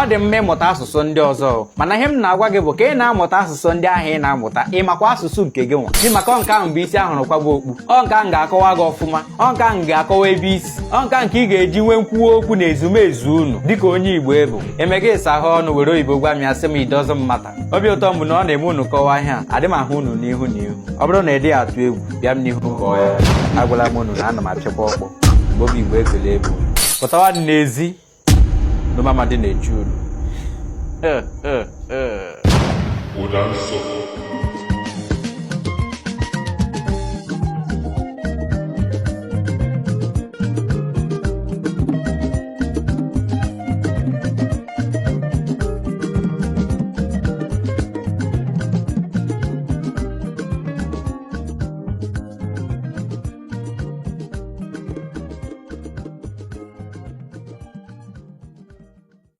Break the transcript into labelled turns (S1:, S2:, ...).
S1: ọ dị mma ịmụta asụsụ ndị ọzọ mana ihe m na-agwa gị bụ ka ị na-amụta asụsụ ndị ahụ ị na-amụta ị makwa asụsụ nke gị nwa dị maka nke ahụ bụ isi ahụrụ kwaba okpu nke ahụ ga-akọwa gị ọfụma nke ahụ ga-akọwa ebe isi nke ahụ nke ị ga-eji nwee nkwuwa okwu na ezumezu unu dịka onye Igbo ebu emega ịsa ahụ ọnụ were oyibo gwa m ya sị m it doesn't matter. Obi ụtọ mbụ na ọ na-eme unu kọwa ihe a adị m ahụ unu n'ihu n'ihu ọ bụrụ na ị dịghị atụ egwu bịa m n'ihu kọọ ya agwala m unu na ana m apịakwa ọkpọ mgbe obi Igbo ekele ebu pụtawa dị n'ezi n'ụmamadi na-echu unu.
S2: Ụda nsọ